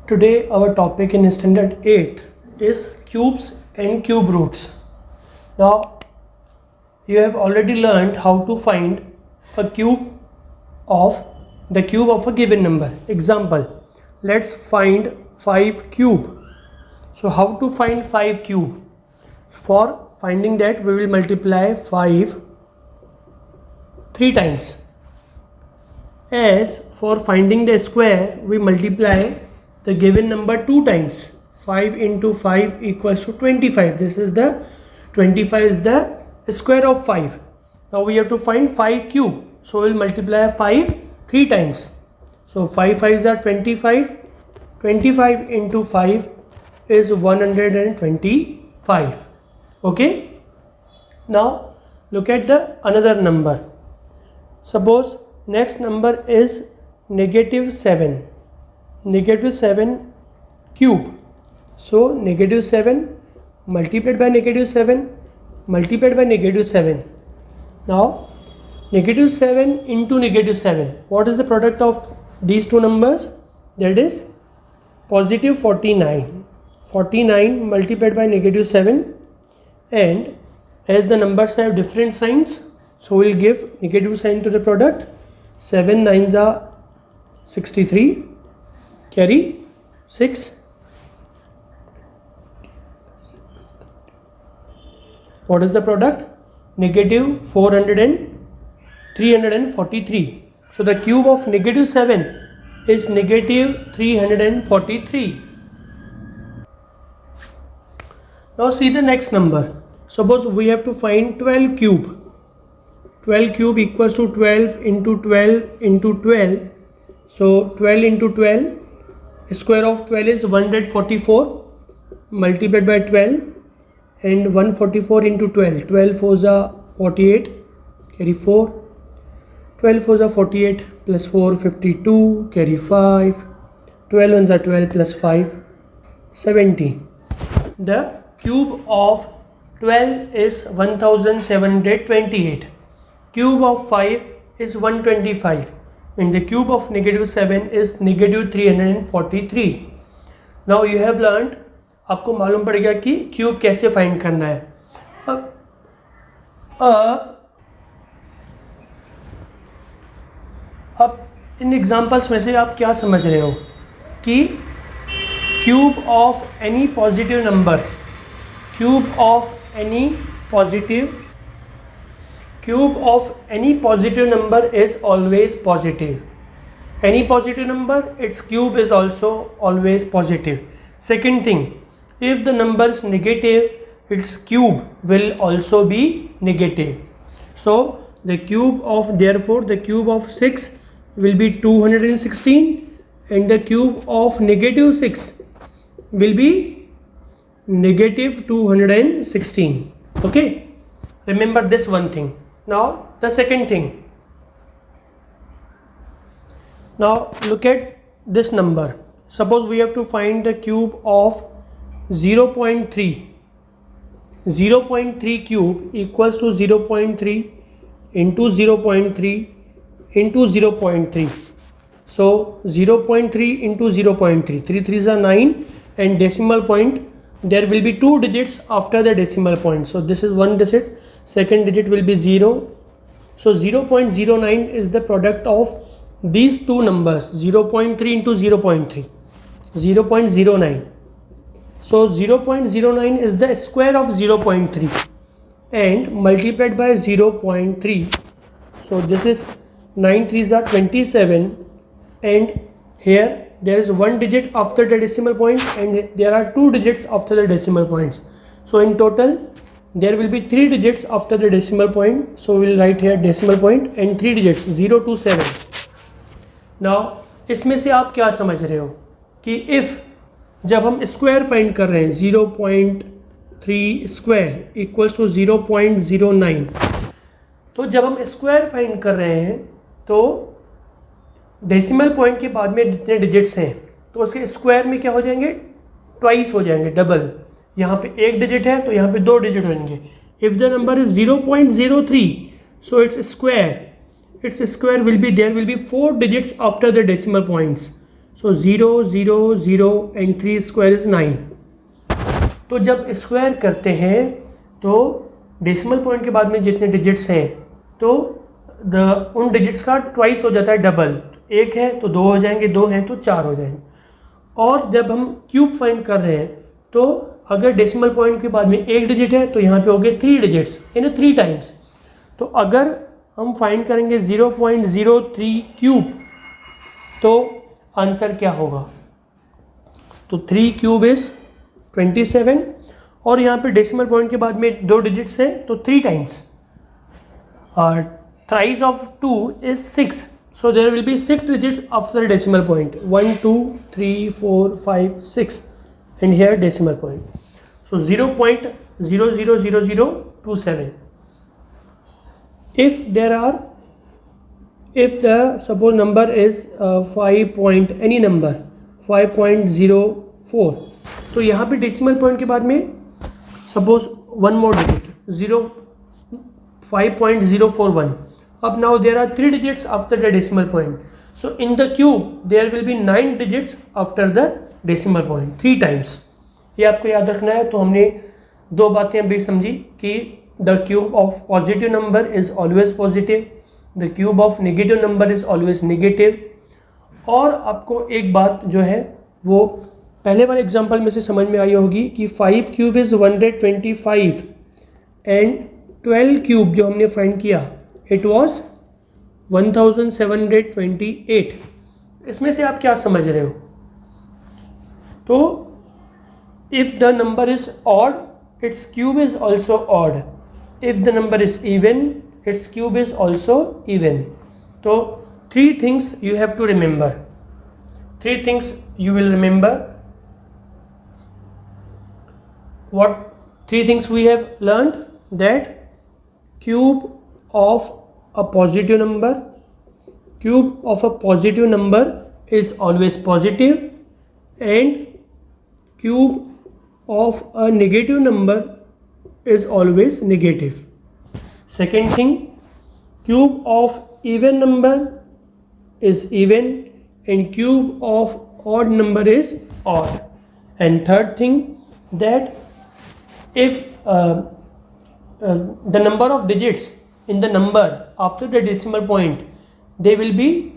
Today our topic in standard 8 is cubes and cube roots. Now you have already learned how to find a cube of the cube of a given number. Example, let's find 5 cube. So how to find 5 cube? For finding that we will multiply 5 3 times. As for finding the square, we multiply the given number 2 times. 5 into 5 equals to 25. This is the 25 is the square of 5. Now we have to find 5 cube. So we will multiply 5 3 times. So 5 5s are 25. 25 into 5 is 125. Okay. Now look at the another number. Suppose next number is -7. -7 cube. So -7 multiplied by -7 multiplied by -7. Now -7 into -7. What is the product of these two numbers? That is positive 49. 49 multiplied by -7, and as the numbers have different signs, so we'll give negative sign to the product. 7 9s are 63. Carry 6. What is the product? Negative 400 and 343. So the cube of -7 is negative 343. Now see the next number. Suppose we have to find 12 cube. 12 cube equals to 12 into 12 into 12. So 12 into 12, square of 12 is 144 multiplied by 12, and 144 into 12. 12 4s are 48. Carry 4. 12 4s are 48 plus 4 52. Carry 5. 12 1s are 12 plus 5 70. The cube of 12 is 1728. Cube of 5 is 125, and the cube of -7 is -343. Now you have learned, आपको मालूम पड़ेगा कि cube कैसे find करना है. अब इन examples में से आप क्या समझ रहे हो कि cube of any positive number, cube of any positive number is always positive. Any positive number, its cube is also always positive. Second thing, if the number is negative, its cube will also be negative. So the cube of, therefore the cube of 6 will be 216, and the cube of -6 will be -216. Okay, remember this one thing. Now the second thing. Now look at this number. Suppose we have to find the cube of 0.3. 0.3 cube equals to 0.3 into 0.3 into 0.3. So 0.3 into 0.3. 3 3s are 9, and decimal point, there will be 2 digits after the decimal point. So this is 1 digit, second digit will be 0. So 0.09 is the product of these two numbers. 0.3 into 0.3, 0.09. So 0.09 is the square of 0.3 and multiplied by 0.3. So this is 9 3s are 27, and here there is 1 digit after the decimal point, and there are 2 digits after the decimal points. So in total there will be 3 digits after the decimal point. So we will write here decimal point and 3 digits 0 to 7. Now इसमें से आप क्या समझ रहे हो कि if जब हम स्क्वायर फाइंड कर रहे हैं 0.3 स्क्वायर इक्वल्स टू 0.09, तो जब हम स्क्वायर फाइंड कर रहे हैं तो डेसिमल पॉइंट के बाद में जितने डिजिट्स हैं तो उसके स्क्वायर में क्या हो जाएंगे, ट्वाइस हो जाएंगे, डबल. यहाँ पे 1 डिजिट है तो यहाँ पे 2 डिजिट होंगे. If the number is 0.03, so its square will be 4 digits after the decimal points. So 0 0 0 and 3 square is 9। तो जब स्क्वायर करते हैं तो डेसिमल पॉइंट के बाद में जितने डिजिट्स हैं तो उन डिजिट्स का ट्वाइस हो जाता है, डबल। एक है तो 2 हो जाएंगे, 2 हैं तो 4 हो जाएंगे। और जब हम क्यूब फाइंड कर रहे हैं तो अगर डेसिमल पॉइंट के बाद में एक डिजिट है तो यहाँ पे हो गए 3 डिजिट्स, यानी 3 टाइम्स। तो अगर हम फाइंड करेंगे 0.03 क्यूब तो आंसर क्या होगा? तो 3 क्यूब इज़ 27 और यहाँ पे डेसिमल पॉइंट के बाद में 2 डिजिट्स है तो 3 times. Thrice of 2 is 6, so there will be 6 digits after the decimal point, 1 2 3 4 5 6 and here decimal point, so 0.000027. if the suppose number is 5 point any number 5.04, तो यहाँ पे डेसिमल पॉइंट के बाद में suppose one more digit 5.041. Up now there are 3 digits after the decimal point. So in the cube there will be 9 digits after the decimal point, 3 times. ये आपको याद रखना है। तो हमने दो बातें अभी समझी कि the cube of positive number is always positive, the cube of negative number is always negative. और आपको एक बात जो है वो पहले वाले एग्जाम्पल में से समझ में आई होगी कि 5 क्यूब इज़ 125 एंड 12 क्यूब जो हमने फाइंड किया इट वॉज 1728। इसमें से आप क्या समझ रहे हो? तो if the number is odd its cube is also odd, if the number is even its cube is also even. तो 3 things you have to remember, 3 things you will remember. What 3 things we have learned? That cube of a positive number is always positive and cube of a negative number is always negative. Second thing, cube of even number is even and cube of odd number is odd. And third thing, that if the number of digits in the number after the decimal point they will be,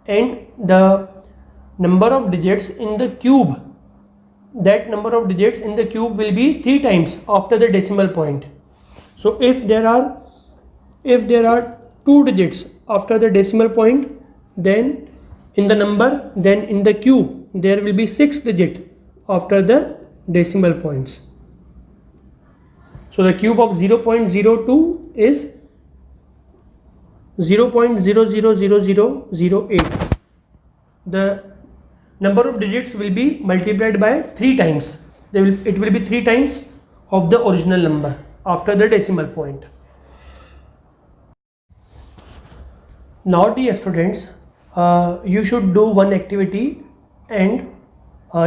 and the number of digits in the cube, that number of digits in the cube will be 3 times after the decimal point. So if there are 2 digits after the decimal point, then in the number, then in the cube there will be 6 digit after the decimal points. So the cube of 0.02 is 0.000008. The number of digits will be multiplied by 3 times. It will be 3 times of the original number after the decimal point. Now dear students, you should do one activity and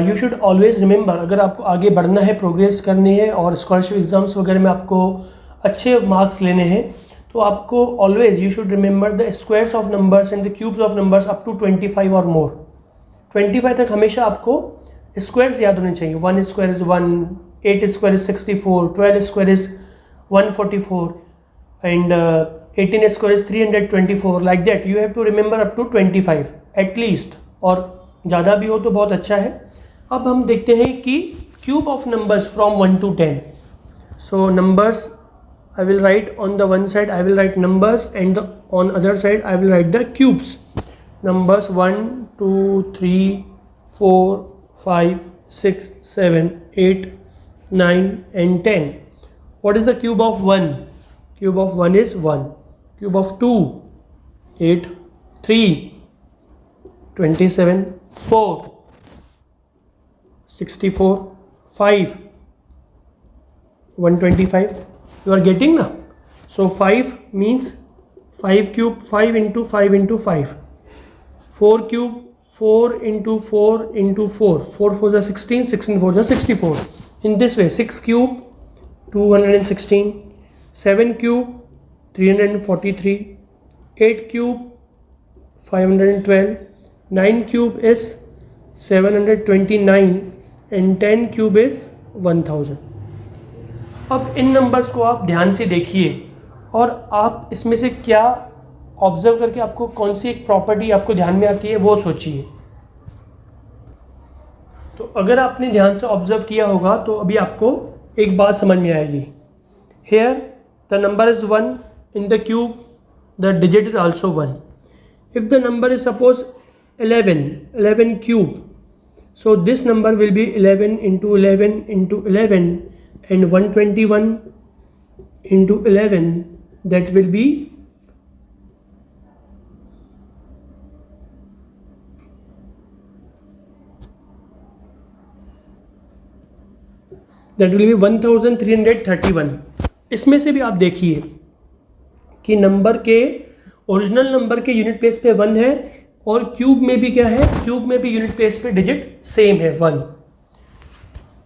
you should always remember, अगर आपको आगे बढ़ना है, progress करनी है और scholarship exams वगैरह में आपको अच्छे मार्क्स लेने हैं, तो आपको always you should remember the squares of numbers and the cubes of numbers up to 25 और मोर। 25 तक हमेशा आपको स्क्वायर्स याद होने चाहिए। 1 square is 1, 8 square is 64, 12 square is 144 and 18 square is 324, like that you have to remember up to 25 at least, और ज़्यादा भी हो तो बहुत अच्छा है। अब हम देखते हैं कि cube of numbers from 1 to 10. So numbers I will write on the one side, I will write numbers, and on other side I will write the cubes. Numbers 1 2 3 4 5 6 7 8 9 and 10. What is the cube of 1? Cube of 1 is 1. Cube of 2 8 3 27 4 64 5 125. You are getting now? So 5 means 5 cube, 5 into 5 into 5. 4 cube, 4 into 4 into 4. 4 4 is 16, 16 4 is 64. In this way, 6 cube 216, 7 cube 343, 8 cube 512, 9 cube is 729 and 10 cube is 1000. अब इन numbers को आप ध्यान से देखिए और आप इसमें से क्या ऑब्जर्व करके आपको कौन सी एक प्रॉपर्टी आपको ध्यान में आती है वो सोचिए. तो अगर आपने ध्यान से ऑब्जर्व किया होगा तो अभी आपको एक बात समझ में आएगी. Here the number is 1 in the cube, the digit is also 1. If the number is suppose 11 cube, so this number will be 11 into 11 into 11 and 121 into 11, that will be 1331. इसमें से भी आप देखिए कि नंबर के ओरिजिनल नंबर के unit place पे 1 है और क्यूब में भी क्या है, क्यूब में भी यूनिट प्लेस पे डिजिट सेम है 1.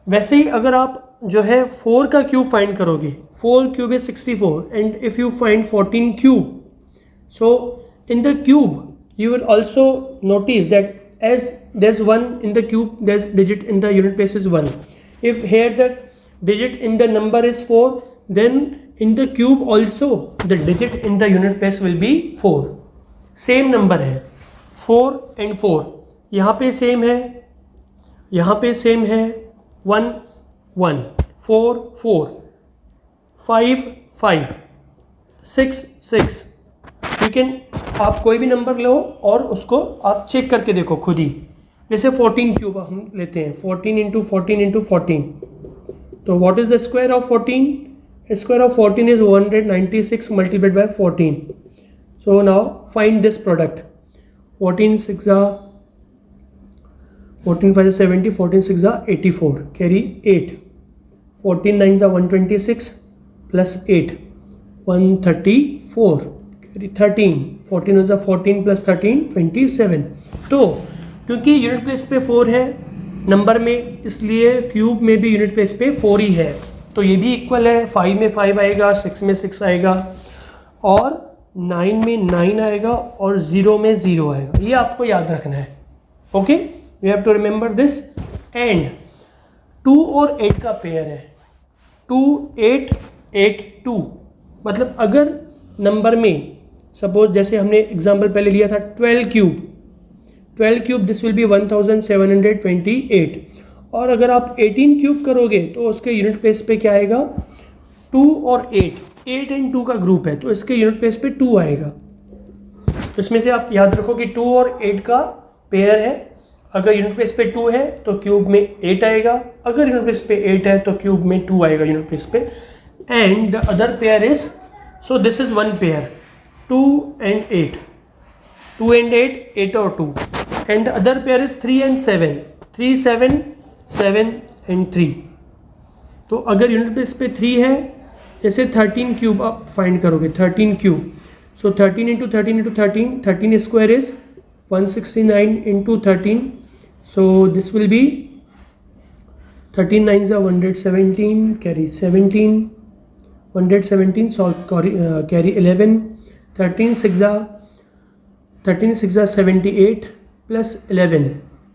वैसे ही अगर आप जो है 4 का क्यूब फाइंड करोगे, 4 cube is 64 and if you find 14 cube, so in the cube you will also notice that as there's 1 in the cube, there's digit in the unit place is 1. If here the digit in the number is 4, then in the cube also the digit in the unit place will be 4. Same number है 4 and 4, यहाँ पे same है, यहाँ पे same है 1 1 4 4 5 5 6 6. You can, आप कोई भी नंबर लो और उसको आप चेक करके देखो खुद ही. जैसे 14 क्यूब हम लेते हैं, 14 इंटू 14 इंटू 14. तो what is the square of 14? Square of 14 is 196 multiplied by 14. So now find this product. 14 6 14 5 70, 14 6 84, carry 8. 14 9 126 plus 8 134, carry 13. 14 1 14 plus 13 27. तो क्योंकि यूनिट प्लेस पे 4 है नंबर में, इसलिए क्यूब में भी यूनिट प्लेस पे 4 ही है. तो ये भी इक्वल है. 5 में 5 आएगा, 6 में 6 आएगा और 9 में 9 आएगा और 0 में 0 आएगा. ये आपको याद रखना है. Okay, we have to remember this. And 2 और 8 का पेयर है. 2 8 8 2. मतलब अगर नंबर में सपोज जैसे हमने एग्जाम्पल पहले लिया था 12 क्यूब, दिस विल बी 1728. और अगर आप 18 क्यूब करोगे तो उसके यूनिट प्लेस पे क्या आएगा, 2 और 8 एंड 2 का ग्रुप है तो इसके यूनिट प्लेस पे 2 आएगा. तो इसमें से आप याद रखो कि 2 और 8 का पेयर है. अगर यूनिट प्लेस पे 2 है तो क्यूब में 8 आएगा, अगर यूनिट प्लेस पे 8 है तो क्यूब में 2 आएगा यूनिट प्लेस पे. And the other pair is, so this is one pair 2 and 8, 2 and 8, 8 और 2. And the other pair is 3 and 7, 3 7 7 and 3. तो अगर यूनिट प्लेस पे 3 है, जैसे 13 क्यूब आप फाइंड करोगे, 13 cube. So 13 into 13 into 13, 13 square is 169 into 13. So this will be 13 9 117, carry 17, 117 solve carry 11. 13 6 78 plus 11,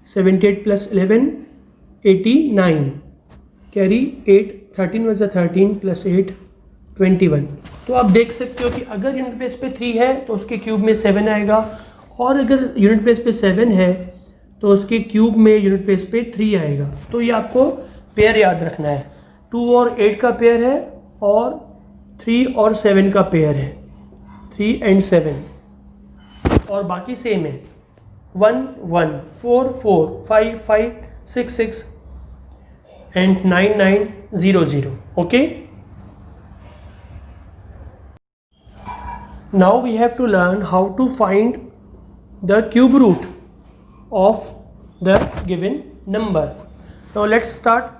78 plus 11 89, carry 8. 13 was 13 plus 8 21. तो आप देख सकते हो कि अगर यूनिट प्लेस पे 3 है तो उसके क्यूब में 7 आएगा और अगर यूनिट प्लेस पे 7 है तो उसके क्यूब में यूनिट प्लेस पे 3 आएगा. तो ये आपको पेयर याद रखना है. 2 और 8 का पेयर है और 3 और 7 का पेयर है, 3 and 7. और बाकी सेम है 1 1 4 4 5 5 6 6 and 9 9 0 0. Okay, now we have to learn how to find the cube root of the given number. Now let's start.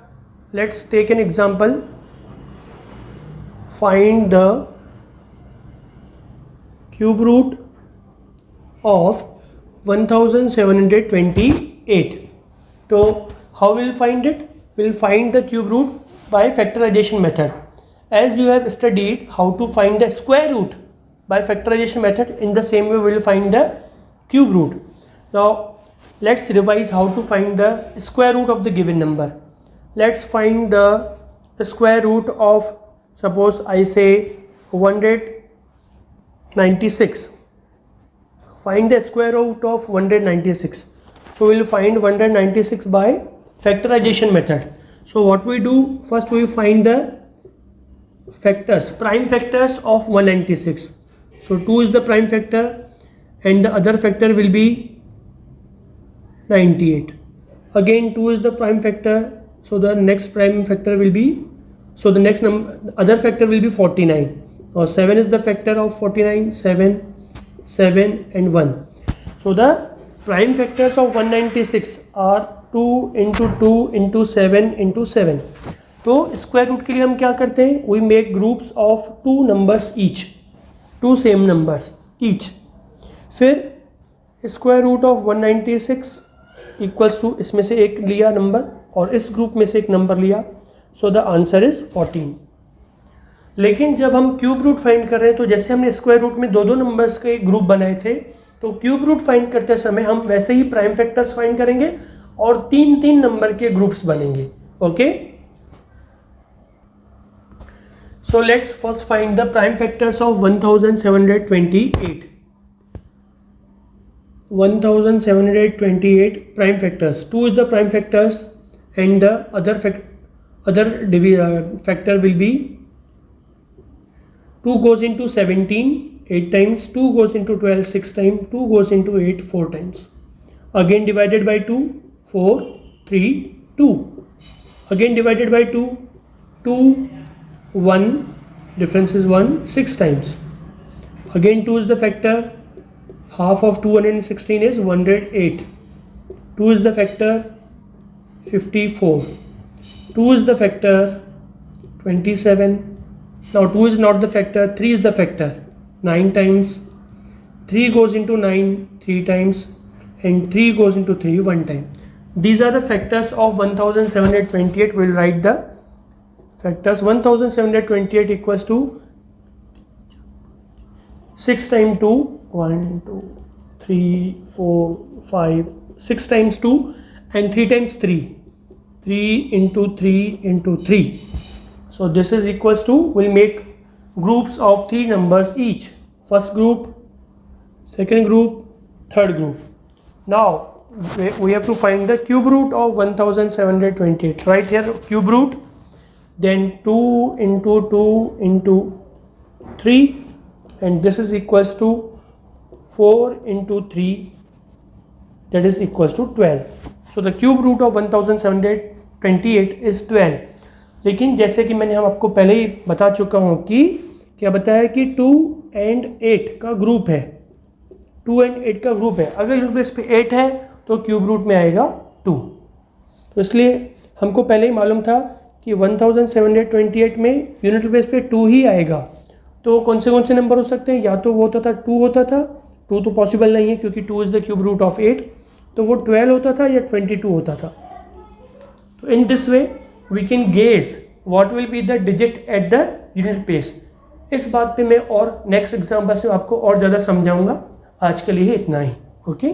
Let's take an example. Find the cube root of 1728. So how we'll find it? We'll find the cube root by factorization method. As you have studied how to find the square root by factorization method, in the same way we will find the cube root. Now let's revise how to find the square root of the given number. Let's find the square root of, suppose I say 196. Find the square root of 196. So we'll find 196 by factorization method. So what we do, first we find the factors, prime factors of 196. So 2 is the prime factor and the other factor will be 98. Again 2 is the prime factor, so the next prime factor will be, so the next other factor will be 49. Or 7 is the factor of 49, 7, 7 and 1. So the prime factors of 196 are 2 into 2 into 7 into 7. तो square root के लिए हम क्या करते हैं, we make groups of 2 numbers each, 2 same numbers each. फिर square root of 196 equals to, इसमें से एक लिया नंबर और इस ग्रुप में से एक नंबर लिया, सो द आंसर इज 14. लेकिन जब हम क्यूब रूट फाइंड कर रहे हैं तो जैसे हमने स्क्वायर रूट में 2 नंबर्स के ग्रुप बनाए थे, तो क्यूब रूट फाइंड करते समय हम वैसे ही प्राइम फैक्टर्स फाइंड करेंगे और 3 नंबर के ग्रुप्स बनेंगे. Okay, so let's first find the prime factors of 1728. 1728 prime factors. 2 is the prime factors and the other factor will be 2 goes into 17 8 times, 2 goes into 12 6 times, 2 goes into 8 4 times. Again divided by 2 4 3 2. Again divided by 2 2 1, difference is 1 6 times. Again 2 is the factor, half of 216 is 108. 2 is the factor, 54. 2 is the factor, 27. Now 2 is not the factor, 3 is the factor, 9 times. 3 goes into 9 3 times and 3 goes into 3 1 time. These are the factors of 1728. We'll write the factors. 1728 equals to 6 times 2, 1 2 3 4 5 6 times 2 and 3 times 3, 3 into 3 into 3. So this is equals to, we'll make groups of 3 numbers each. First group, second group, third group. Now we have to find the cube root of 1728. Right here cube root, then 2 into 2 into 3 and this is equals to 4 into 3, that is equals to 12. So the cube root of 1728 is 12. लेकिन जैसे कि मैंने हम आपको पहले ही बता चुका हूँ कि क्या बताया कि 2 and 8 का ग्रुप है, 2 and 8 का ग्रुप है. अगर यूनिट प्लेस पे 8 है तो क्यूब रूट में आएगा 2. तो इसलिए हमको पहले ही मालूम था कि 1728 में यूनिट प्लेस पे 2 ही आएगा. तो कौन से नंबर हो सकते हैं, या तो वो होता था 2 होता था, 2 तो पॉसिबल नहीं है क्योंकि 2 is the cube root of 8, तो वो 12 होता था या 22 होता था. तो in this way we can guess what will be the digit at the unit place. इस बात पे मैं और नेक्स्ट एग्जाम्पल से आपको और ज़्यादा समझाऊंगा. आज के लिए इतना ही. ओके.